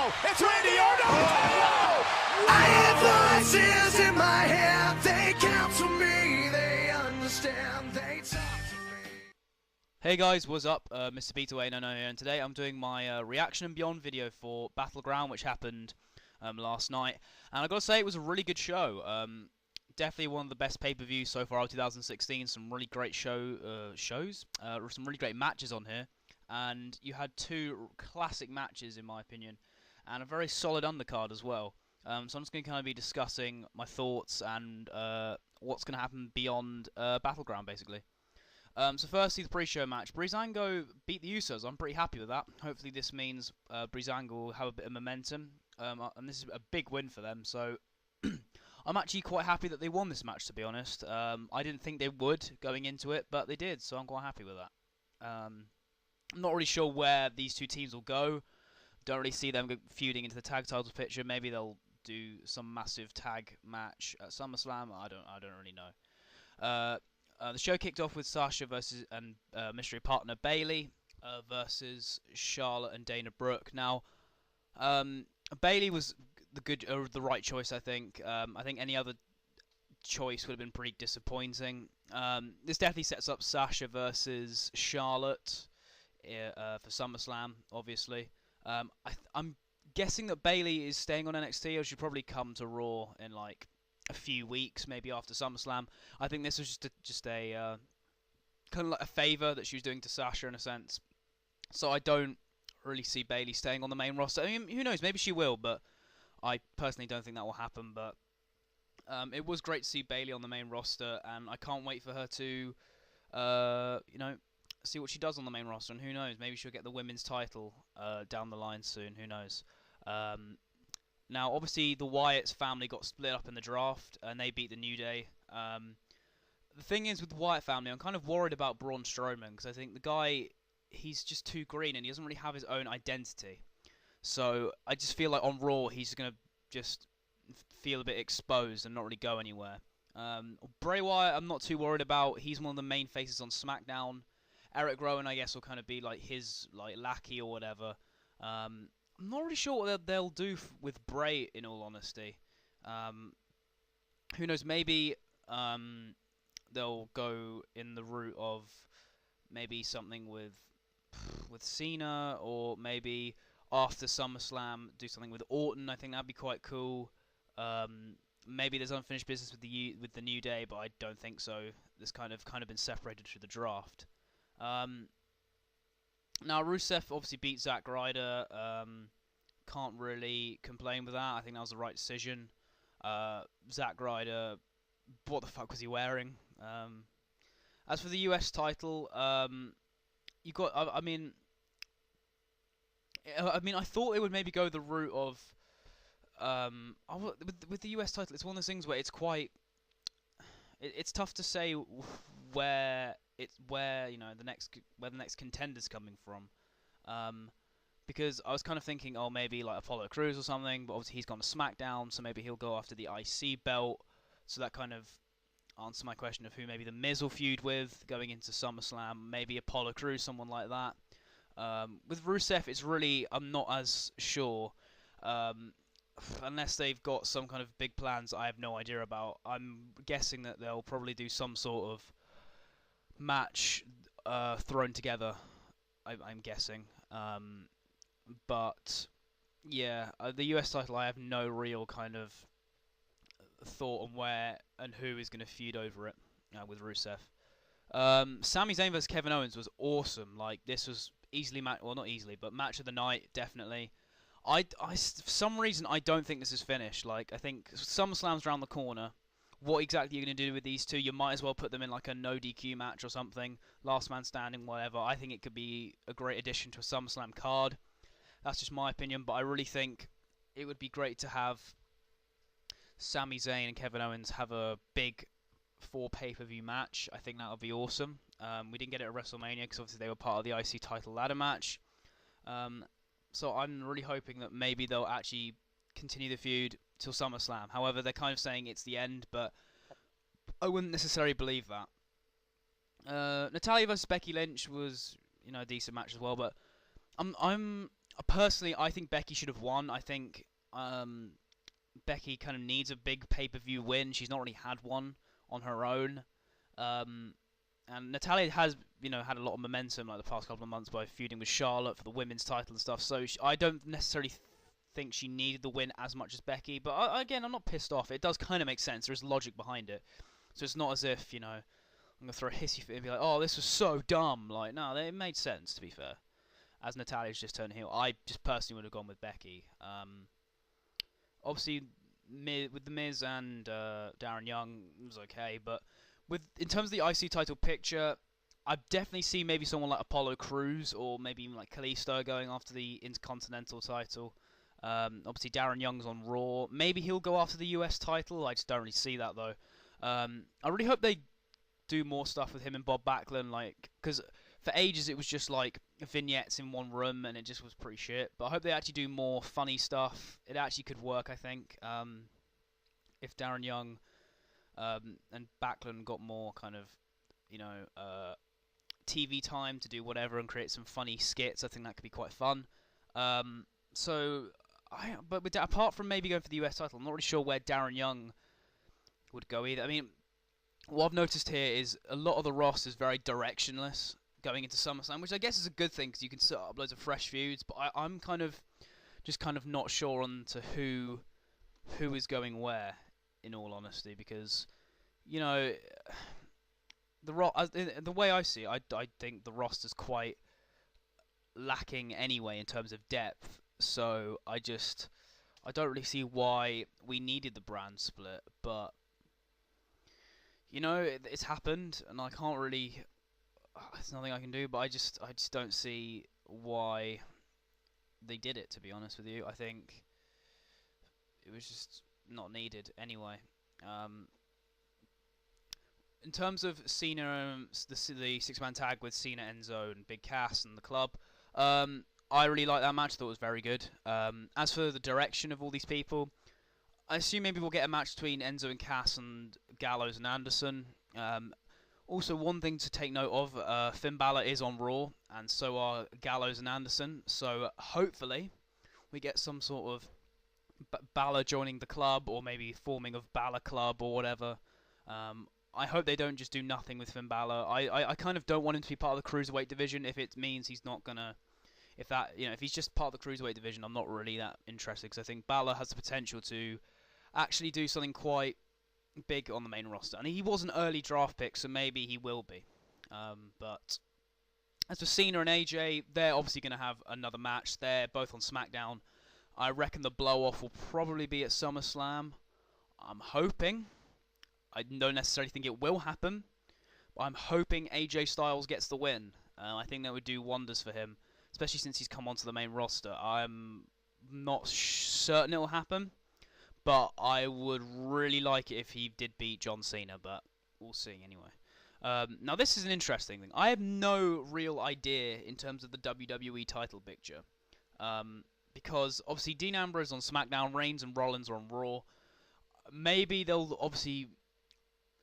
It's Randy Orton. Oh. I have voices in my head. They counsel me. They understand. They talk to me. Hey guys, what's up? Mr. Beataway no here, and today I'm doing my reaction and beyond video for Battleground, which happened last night. And I gotta say, it was a really good show. Definitely one of the best pay-per-views so far of 2016. Some really great shows, some really great matches on here, and you had two classic matches in my opinion, and a very solid undercard as well. So I'm just going to kind of be discussing my thoughts and what's going to happen beyond Battleground, basically. So firstly, the pre-show match. Breezango beat the Usos. I'm pretty happy with that. Hopefully this means Breezango will have a bit of momentum, and this is a big win for them. So I'm actually quite happy that they won this match, to be honest. I didn't think they would going into it, but they did, so I'm quite happy with that. I'm not really sure where these two teams will go. Don't really see them feuding into the tag titles picture. Maybe they'll do some massive tag match at SummerSlam. I don't really know. The show kicked off with Sasha versus mystery partner Bayley versus Charlotte and Dana Brooke. Now, Bayley was the right choice, I think. I think any other choice would have been pretty disappointing. This definitely sets up Sasha versus Charlotte for SummerSlam, obviously. I'm guessing that Bayley is staying on NXT, or she'll probably come to Raw in like a few weeks, maybe after SummerSlam. I think this was just a kind of like a favour that she was doing to Sasha in a sense. So I don't really see Bayley staying on the main roster. I mean, who knows? Maybe she will, but I personally don't think that will happen. But it was great to see Bayley on the main roster, and I can't wait for her to, you know, see what she does on the main roster. And who knows? Maybe she'll get the women's title down the line soon. Who knows? Now, obviously, the Wyatt's family got split up in the draft, and they beat the New Day. The thing is, with the Wyatt family, I'm kind of worried about Braun Strowman, because I think the guy, he's just too green, and he doesn't really have his own identity. So, I just feel like on Raw, he's going to just feel a bit exposed and not really go anywhere. Bray Wyatt, I'm not too worried about. He's one of the main faces on SmackDown. Eric Rowan, I guess, will kind of be like his lackey or whatever. I'm not really sure what they'll do with Bray, in all honesty. Who knows, maybe they'll go in the route of maybe something with Cena, or maybe after SummerSlam do something with Orton. I think that'd be quite cool. Maybe there's unfinished business with the New Day, but I don't think so. This kind of been separated through the draft. Now, Rusev obviously beat Zack Ryder. Can't really complain with that. I think that was the right decision. Zack Ryder, what the fuck was he wearing? As for the US title, you got. I mean, I thought they would maybe go the route of. With the US title, it's one of those things where it's quite. It's tough to say where you know where the next contender's coming from, because I was kind of thinking, oh, maybe like Apollo Crews or something, but obviously he's gone to SmackDown, so maybe he'll go after the IC belt. So that kind of answers my question of who maybe the Miz will feud with going into SummerSlam. Maybe Apollo Crews, someone like that. With Rusev, it's really, I'm not as sure. Unless they've got some kind of big plans I have no idea about. I'm guessing that they'll probably do some sort of match thrown together, I'm guessing. But yeah, the US title, I have no real kind of thought on where and who is going to feud over it with Rusev. Sami Zayn vs Kevin Owens was awesome. Like, this was easily well, not easily, but match of the night, definitely. For some reason, I don't think this is finished. Like, I think SummerSlam's around the corner. What exactly you're going to do with these two? You might as well put them in like a no DQ match or something. Last man standing, whatever. I think it could be a great addition to a SummerSlam card. That's just my opinion, but I really think it would be great to have Sami Zayn and Kevin Owens have a big 4 pay-per-view match. I think that would be awesome. We didn't get it at WrestleMania because obviously they were part of the IC title ladder match. So I'm really hoping that maybe they'll actually continue the feud till SummerSlam. However, they're kind of saying it's the end, but I wouldn't necessarily believe that. Natalya vs Becky Lynch was, you know, a decent match as well, but I'm Personally, I think Becky should have won. I think Becky kind of needs a big pay-per-view win. She's not really had one on her own. And Natalya has, had a lot of momentum like the past couple of months by feuding with Charlotte for the women's title and stuff. So I don't necessarily think she needed the win as much as Becky. But again, I'm not pissed off. It does kind of make sense. There's logic behind it. So it's not as if, I'm going to throw a hissy fit and be like, oh, this was so dumb. Like, no, it made sense, to be fair. As Natalya's just turned heel, I just personally would have gone with Becky. Obviously, with The Miz and Darren Young, it was okay. But in terms of the IC title picture, I definitely see maybe someone like Apollo Crews or maybe even like Kalisto going after the Intercontinental title. Obviously, Darren Young's on Raw. Maybe he'll go after the US title. I just don't really see that, though. I really hope they do more stuff with him and Bob Backlund, because for ages it was just like vignettes in one room and it just was pretty shit. But I hope they actually do more funny stuff. It actually could work, I think, if Darren Young and Backlund got more kind of, TV time to do whatever and create some funny skits. I think that could be quite fun. But apart from maybe going for the US title, I'm not really sure where Darren Young would go either. I mean, what I've noticed here is a lot of the roster is very directionless going into SummerSlam, which I guess is a good thing because you can set up loads of fresh feuds. But I'm kind of not sure on to who is going where, in all honesty, because the way I see it, I think the roster's quite lacking anyway in terms of depth. So I don't really see why we needed the brand split, but it's happened, and I can't really. There's nothing I can do, but I just don't see why they did it. To be honest with you, I think it was just not needed anyway. In terms of Cena, the six-man tag with Cena, Enzo, and Big Cass and the Club, I really liked that match. I thought it was very good. As for the direction of all these people, I assume maybe we'll get a match between Enzo and Cass and Gallows and Anderson. Also, one thing to take note of, Finn Balor is on Raw, and so are Gallows and Anderson. So hopefully we get some sort of Balor joining the club, or maybe forming of Balor Club or whatever. I hope they don't just do nothing with Finn Balor. I kind of don't want him to be part of the Cruiserweight division if it means he's not going to... If he's just part of the Cruiserweight division, I'm not really that interested, because I think Balor has the potential to actually do something quite big on the main roster. And he was an early draft pick, so maybe he will be. But as for Cena and AJ, they're obviously going to have another match. They're both on SmackDown. I reckon the blow-off will probably be at SummerSlam. I'm hoping. I don't necessarily think it will happen, but I'm hoping AJ Styles gets the win. I think that would do wonders for him, especially since he's come onto the main roster. I'm not certain it will happen, but I would really like it if he did beat John Cena, but we'll see anyway. Now, this is an interesting thing. I have no real idea in terms of the WWE title picture, because obviously Dean Ambrose on SmackDown, Reigns and Rollins are on Raw. Maybe they'll obviously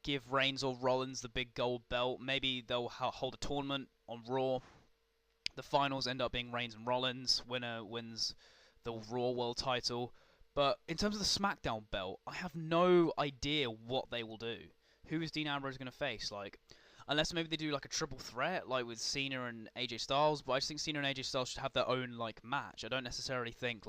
give Reigns or Rollins the big gold belt. Maybe they'll hold a tournament on Raw. The finals end up being Reigns and Rollins. Winner wins the Raw World title. But in terms of the SmackDown belt, I have no idea what they will do. Who is Dean Ambrose going to face? Unless maybe they do like a triple threat, like with Cena and AJ Styles. But I just think Cena and AJ Styles should have their own match. I don't necessarily think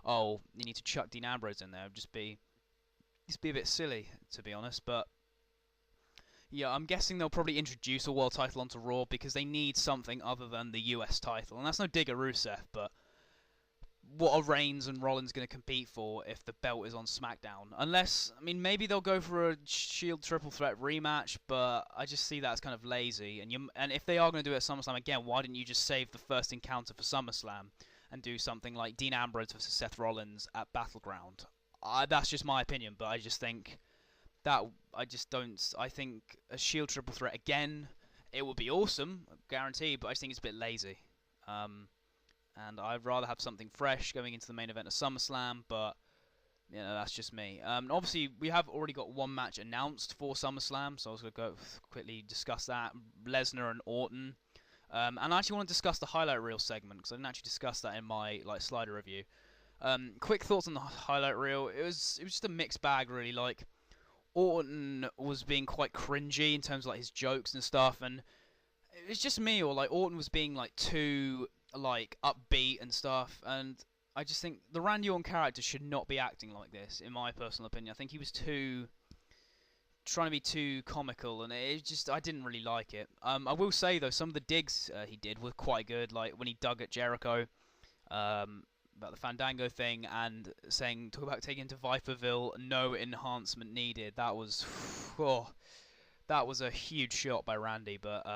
oh, you need to chuck Dean Ambrose in there. It'd just be a bit silly, to be honest. But yeah, I'm guessing they'll probably introduce a world title onto Raw because they need something other than the US title. And that's no dig at Rusev, but what are Reigns and Rollins going to compete for if the belt is on SmackDown? Unless, maybe they'll go for a Shield triple threat rematch, but I just see that as kind of lazy. And if they are going to do it at SummerSlam again, why didn't you just save the first encounter for SummerSlam and do something like Dean Ambrose versus Seth Rollins at Battleground? That's just my opinion, but I just think that I think a Shield triple threat again, it would be awesome, guaranteed, but I just think it's a bit lazy. And I'd rather have something fresh going into the main event of SummerSlam, but that's just me. Obviously, we have already got one match announced for SummerSlam, so I was going to go quickly discuss that. Lesnar and Orton. And I actually want to discuss the highlight reel segment because I didn't actually discuss that in my slider review. Quick thoughts on the highlight reel. It was just a mixed bag, really. Like, Orton was being quite cringy in terms of like his jokes and stuff, and it's just me, or like Orton was being like too like upbeat and stuff, and I just think the Randy Orton character should not be acting like this, in my personal opinion. I think he was trying to be too comical, and I didn't really like it. I will say though, some of the digs he did were quite good, like when he dug at Jericho about the Fandango thing and talk about taking him to Viperville, no enhancement needed. That was that was a huge shot by Randy, but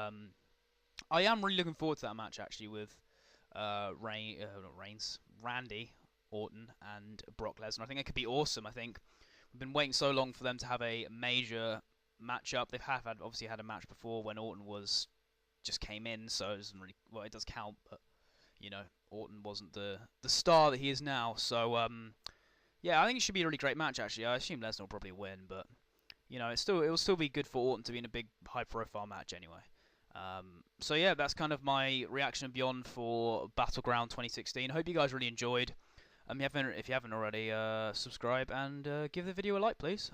I am really looking forward to that match actually with Randy Orton and Brock Lesnar. I think it could be awesome. I think we've been waiting so long for them to have a major matchup. They've obviously had a match before when Orton just came in, so it doesn't really, well, it does count, but you know, Orton wasn't the star that he is now. So yeah, I think it should be a really great match actually. I assume Lesnar will probably win, but you know, it will still be good for Orton to be in a big high profile match anyway. So yeah, that's kind of my reaction and beyond for Battleground 2016. Hope you guys really enjoyed. If you haven't already, subscribe and give the video a like, please.